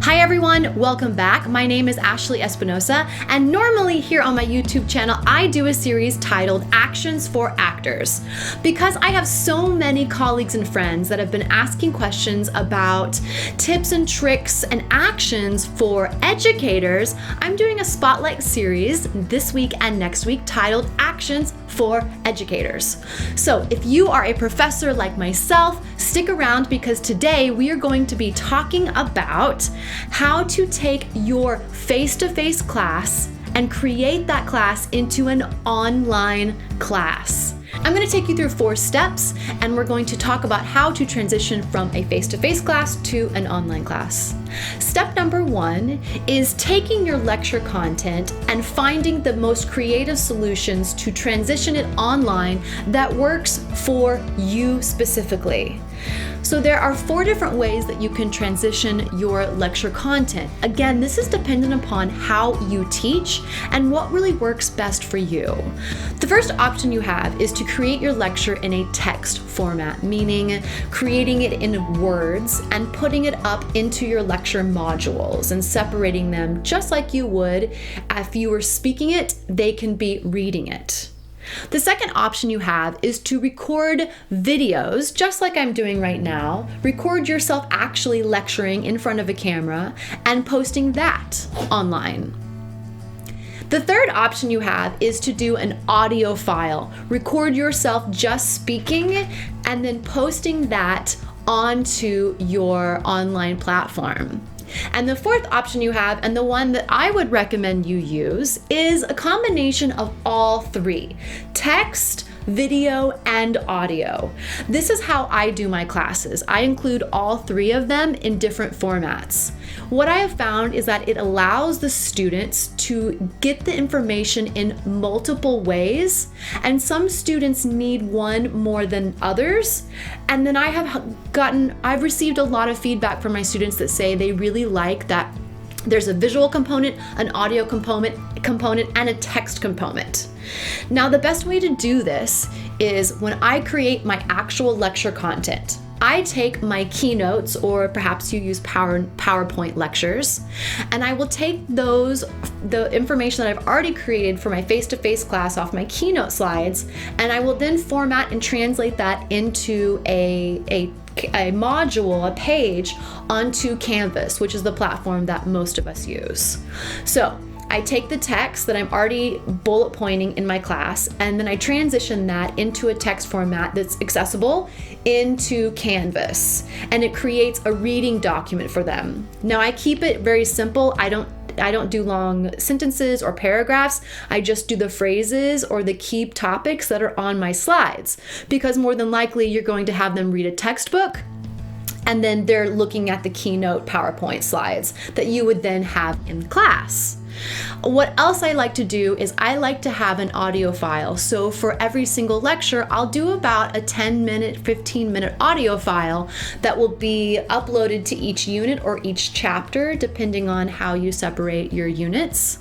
Hi everyone, welcome back. My name is Ashlee Espinosa, and normally here on my YouTube channel, I do a series titled Actions for Actors. Because I have so many colleagues and friends that have been asking questions about tips and tricks and actions for educators, I'm doing a spotlight series this week and next week titled Actions for Educators. So if you are a professor like myself, stick around because today we are going to be talking about how to take your face-to-face class and create that class into an online class. I'm going to take you through 4 steps, and we're going to talk about how to transition from a face-to-face class to an online class. Step number 1 is taking your lecture content and finding the most creative solutions to transition it online that works for you specifically. So there are 4 different ways that you can transition your lecture content. Again, this is dependent upon how you teach and what really works best for you. The first option you have is to create your lecture in a text format, meaning creating it in words and putting it up into your lecture modules and separating them just like you would if you were speaking it, they can be reading it. The second option you have is to record videos, just like I'm doing right now. Record yourself actually lecturing in front of a camera and posting that online. The third option you have is to do an audio file. Record yourself just speaking and then posting that onto your online platform. And the fourth option you have, and the one that I would recommend you use, is a combination of all 3: text, video, and audio. This is how I do my classes. I include all 3 of them in different formats. What I have found is that it allows the students to get the information in multiple ways, and some students need one more than others. And then I've received a lot of feedback from my students that say they really like that there's a visual component, an audio component, and a text component. Now, the best way to do this is when I create my actual lecture content. I take my keynotes, or perhaps you use PowerPoint lectures, and I will take the information that I've already created for my face-to-face class off my keynote slides, and I will then format and translate that into a module, a page, onto Canvas, which is the platform that most of us use. So I take the text that I'm already bullet pointing in my class, and then I transition that into a text format that's accessible into Canvas, and it creates a reading document for them. Now, I keep it very simple. I don't do long sentences or paragraphs. I just do the phrases or the key topics that are on my slides, because more than likely you're going to have them read a textbook, and then they're looking at the keynote PowerPoint slides that you would then have in class. What else I like to do is I like to have an audio file. So for every single lecture, I'll do about a 10-minute, 15-minute audio file that will be uploaded to each unit or each chapter, depending on how you separate your units.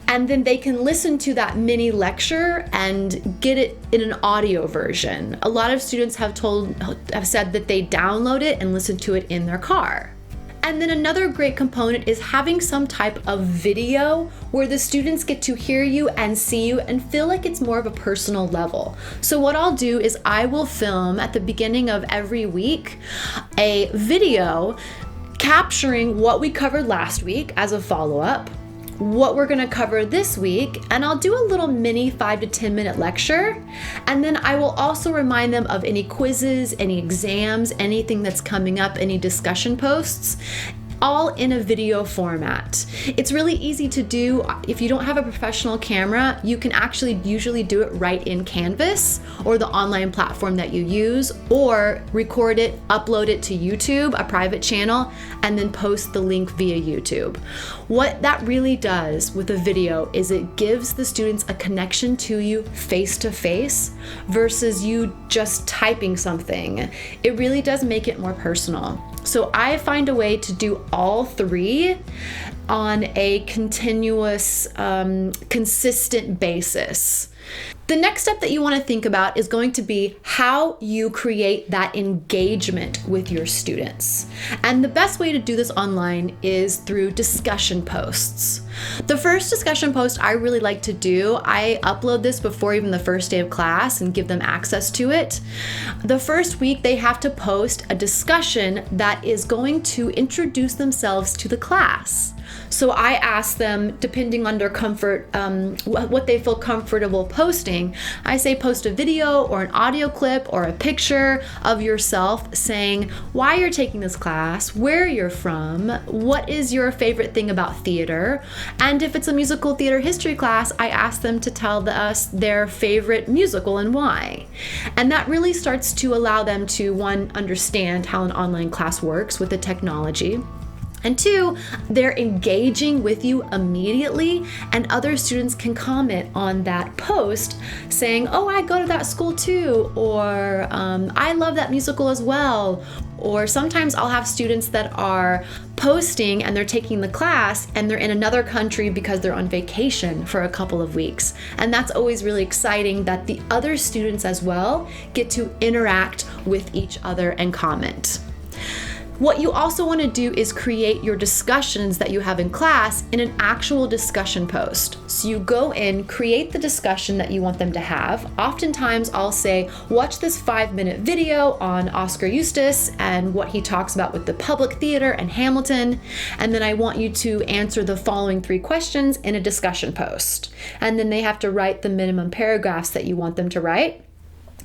And then they can listen to that mini lecture and get it in an audio version. A lot of students have said that they download it and listen to it in their car. And then another great component is having some type of video where the students get to hear you and see you and feel like it's more of a personal level. So what I'll do is I will film at the beginning of every week a video capturing what we covered last week as a follow-up, what we're going to cover this week, and I'll do a little mini 5 to 10 minute lecture, and then I will also remind them of any quizzes, any exams, anything that's coming up, any discussion posts, all in a video format. It's really easy to do. If you don't have a professional camera, you can actually usually do it right in Canvas or the online platform that you use, or record it, upload it to YouTube, a private channel, and then post the link via YouTube. What that really does with a video is it gives the students a connection to you face to face versus you just typing something. It really does make it more personal. So I find a way to do all 3 on a continuous, consistent basis. The next step that you want to think about is going to be how you create that engagement with your students. And the best way to do this online is through discussion posts. The first discussion post I really like to do, I upload this before even the first day of class and give them access to it. The first week they have to post a discussion that is going to introduce themselves to the class. So I ask them, depending on their comfort, what they feel comfortable posting, I say post a video or an audio clip or a picture of yourself saying why you're taking this class, where you're from, what is your favorite thing about theater, and if it's a musical theater history class, I ask them to tell us their favorite musical and why. And that really starts to allow them to, one, understand how an online class works with the technology, and two, they're engaging with you immediately, and other students can comment on that post saying, oh, I go to that school too, or I love that musical as well. Or sometimes I'll have students that are posting and they're taking the class and they're in another country because they're on vacation for a couple of weeks. And that's always really exciting that the other students as well get to interact with each other and comment. What you also want to do is create your discussions that you have in class in an actual discussion post. So you go in, create the discussion that you want them to have. Oftentimes I'll say, watch this 5-minute video on Oscar Eustis and what he talks about with the public theater and Hamilton. And then I want you to answer the following 3 questions in a discussion post. And then they have to write the minimum paragraphs that you want them to write.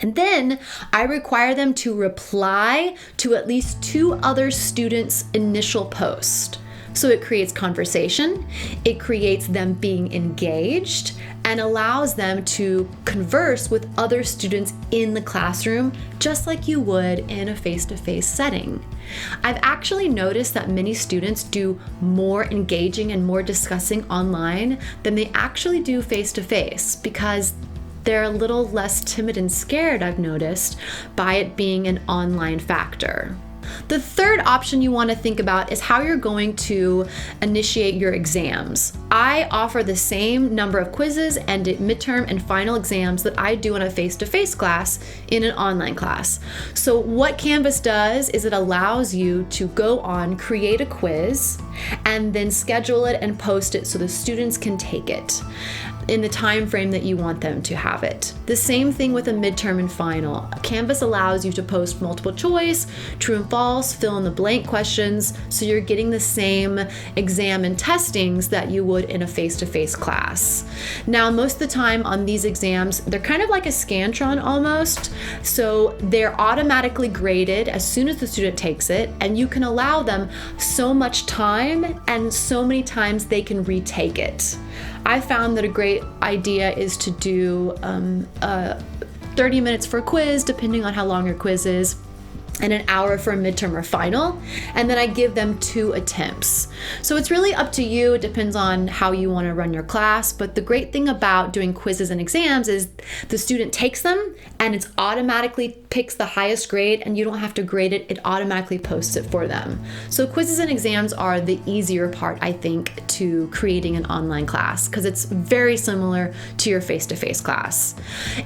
And then I require them to reply to at least 2 other students' initial post. So it creates conversation, it creates them being engaged, and allows them to converse with other students in the classroom, just like you would in a face-to-face setting. I've actually noticed that many students do more engaging and more discussing online than they actually do face-to-face, because they're a little less timid and scared, I've noticed, by it being an online factor. The third option you want to think about is how you're going to initiate your exams. I offer the same number of quizzes and midterm and final exams that I do in a face-to-face class in an online class. So what Canvas does is it allows you to go on, create a quiz, and then schedule it and post it so the students can take it in the time frame that you want them to have it. The same thing with a midterm and final. Canvas allows you to post multiple choice, true and false, fill in the blank questions, so you're getting the same exam and testings that you would in a face-to-face class. Now, most of the time on these exams, they're kind of like a Scantron almost, so they're automatically graded as soon as the student takes it, and you can allow them so much time and so many times they can retake it. I found that a great idea is to do 30 minutes for a quiz, depending on how long your quiz is, and an hour for a midterm or final, and then I give them 2 attempts. So it's really up to you. It depends on how you want to run your class, but the great thing about doing quizzes and exams is the student takes them and it's automatically picks the highest grade, and you don't have to grade it, it automatically posts it for them. So quizzes and exams are the easier part, I think, to creating an online class, because it's very similar to your face-to-face class.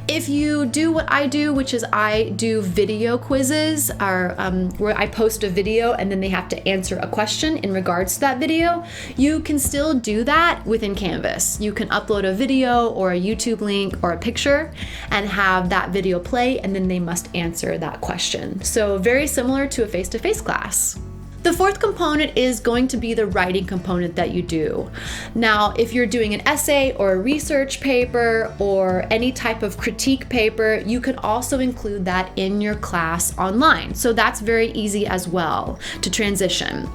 If you do what I do, which is I do video quizzes, where I post a video and then they have to answer a question in regards to that video, you can still do that within Canvas. You can upload a video or a YouTube link or a picture and have that video play, and then they must answer that question. So very similar to a face-to-face class. The fourth component is going to be the writing component that you do. Now, if you're doing an essay or a research paper or any type of critique paper, you can also include that in your class online. So that's very easy as well to transition.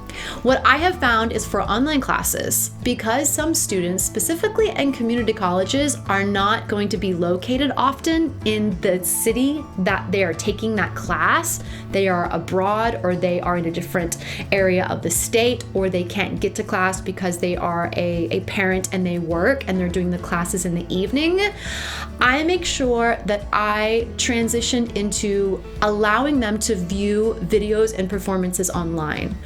What I have found is for online classes, because some students, specifically in community colleges, are not going to be located often in the city that they are taking that class, they are abroad or they are in a different area of the state, or they can't get to class because they are a parent and they work and they're doing the classes in the evening, I make sure that I transition into allowing them to view videos and performances online.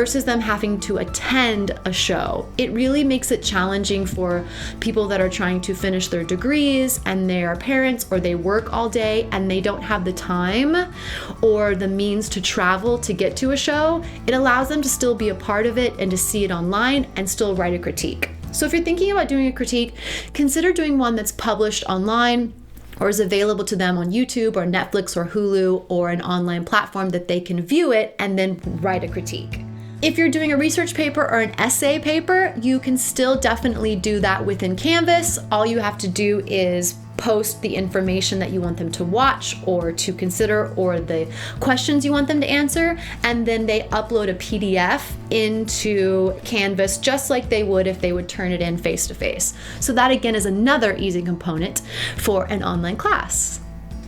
versus them having to attend a show. It really makes it challenging for people that are trying to finish their degrees and they are parents or they work all day and they don't have the time or the means to travel to get to a show. It allows them to still be a part of it and to see it online and still write a critique. So if you're thinking about doing a critique, consider doing one that's published online or is available to them on YouTube or Netflix or Hulu or an online platform that they can view it and then write a critique. If you're doing a research paper or an essay paper, you can still definitely do that within Canvas. All you have to do is post the information that you want them to watch or to consider or the questions you want them to answer, and then they upload a PDF into Canvas just like they would if they would turn it in face-to-face. So that again is another easy component for an online class.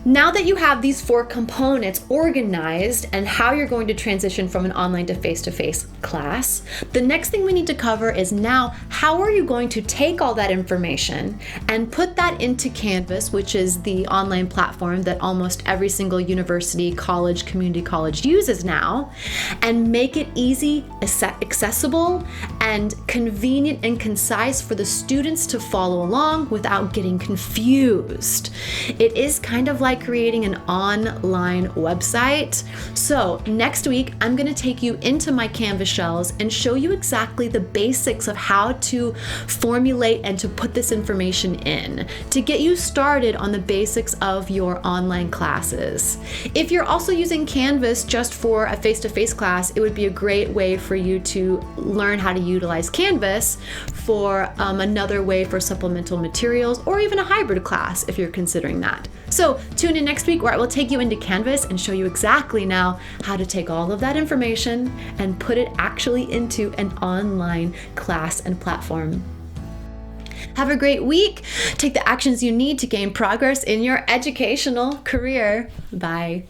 Now that you have these 4 components organized and how you're going to transition from an online to face-to-face class, the next thing we need to cover is now how are you going to take all that information and put that into Canvas, which is the online platform that almost every single university, college, community college uses now, and make it easy, accessible, and convenient and concise for the students to follow along without getting confused. It is kind of like creating an online website. So next week, I'm going to take you into my Canvas shells and show you exactly the basics of how to formulate and to put this information in to get you started on the basics of your online classes. If you're also using Canvas just for a face-to-face class, it would be a great way for you to learn how to utilize Canvas for another way for supplemental materials or even a hybrid class if you're considering that. So tune in next week where I will take you into Canvas and show you exactly now how to take all of that information and put it actually into an online class and platform. Have a great week. Take the actions you need to gain progress in your educational career. Bye.